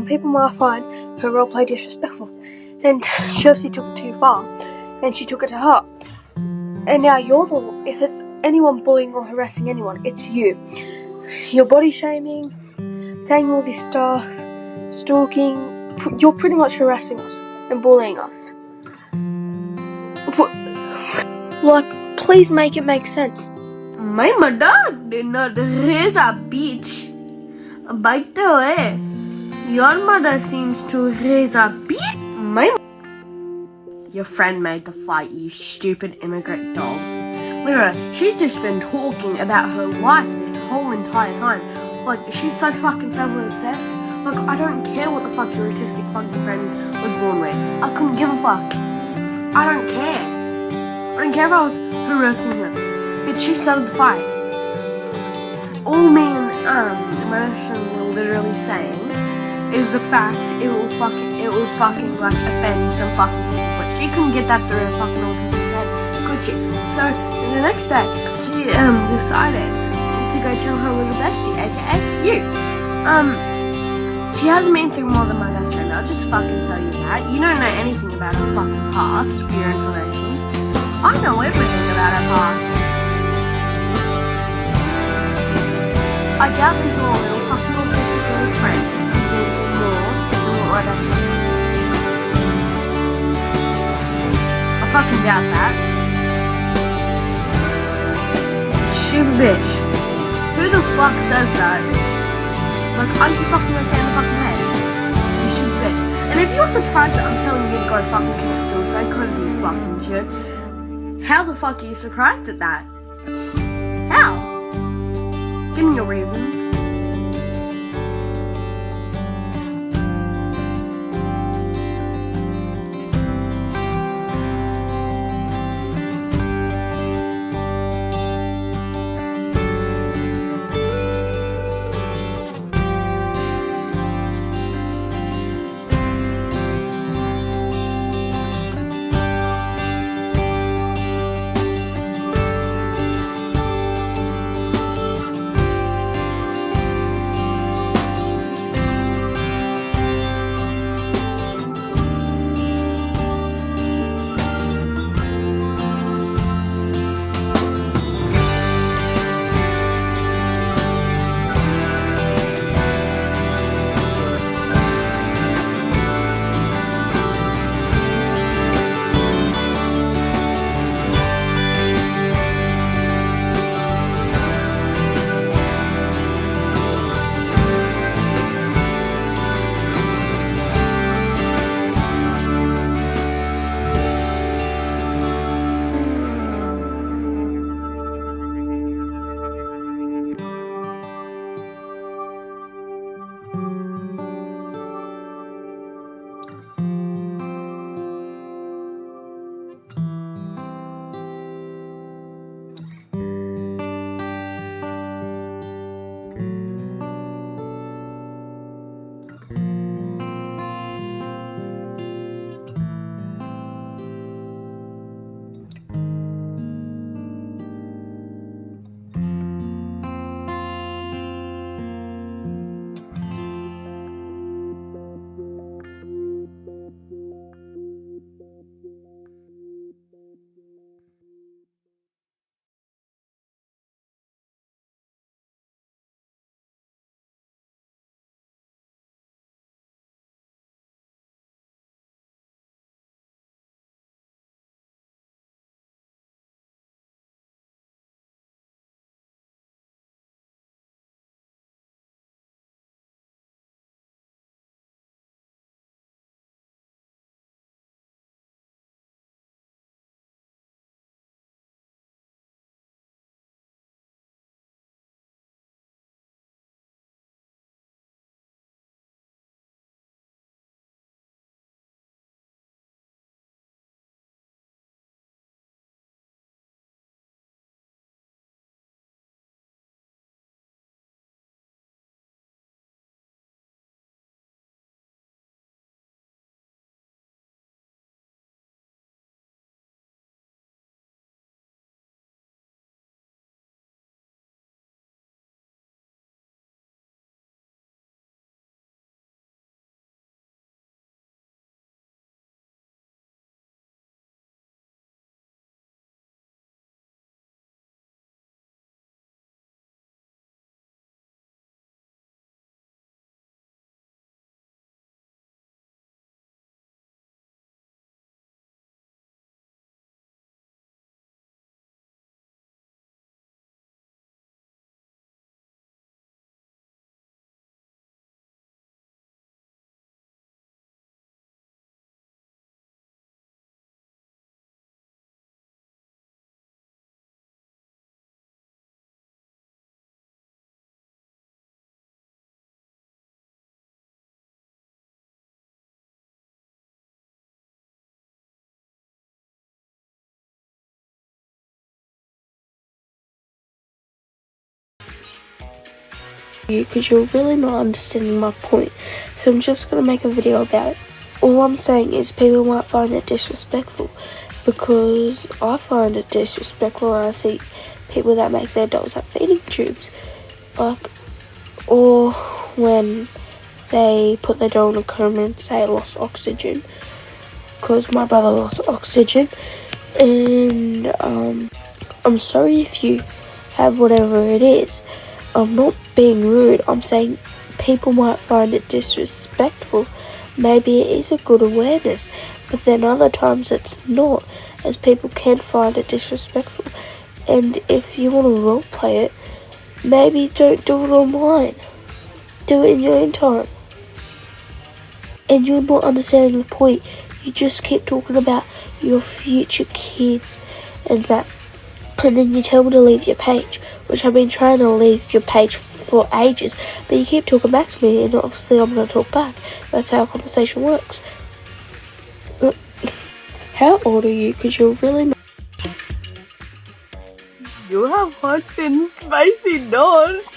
some people might find her roleplay disrespectful, and she obviously took it too far, and she took it to heart. And now if it's anyone bullying or harassing anyone, it's you. You're body shaming, saying all this stuff, stalking. You're pretty much harassing us and bullying us. Like, please make it make sense. My mother did not raise a bitch. By the way, your mother seems to raise a bitch. Your friend made the fight, you stupid immigrant dog. Literally, she's just been talking about her life this whole entire time. Like, she's so fucking self-obsessed. Like, I don't care what the fuck your autistic fucking friend was born with. I couldn't give a fuck. I don't care. I don't care if I was harassing her. But she started the fight. All me and Emotion were literally saying is the fact it will fucking like offend some fucking people. But she couldn't get that through her fucking autistic head, could she? So the next day she decided to go tell her little bestie, aka you. She hasn't been through more than my best friend. I'll just fucking tell you that. You don't know anything about her fucking past, for your information. I know everything about her past. I doubt that your little fucking autistic little friend has been through more than what my best friend has. I fucking doubt that. Stupid bitch. Who the fuck says that? Like, are you fucking okay in the fucking head? You stupid bitch. And if you're surprised that I'm telling you to go fucking commit suicide, cause you fucking should, how the fuck are you surprised at that? How? Give me your reasons. Because you're really not understanding my point. So I'm just going to make a video about it. All I'm saying is people might find it disrespectful, because I find it disrespectful when I see people that make their dolls have feeding tubes. Or when they put their doll in a coma and say lost oxygen. Because my brother lost oxygen. And I'm sorry if you have whatever it is. I'm not being rude. I'm saying people might find it disrespectful. Maybe it is a good awareness, but then other times it's not, as people can find it disrespectful. And if you want to roleplay it, maybe don't do it online. Do it in your own time. And you're not understanding the point. You just keep talking about your future kids and that. And then you tell me to leave your page, which I've been trying to leave your page for ages, but you keep talking back to me, and obviously I'm going to talk back. That's how a conversation works. How old are you? Because you're really not. You have hot and spicy nose.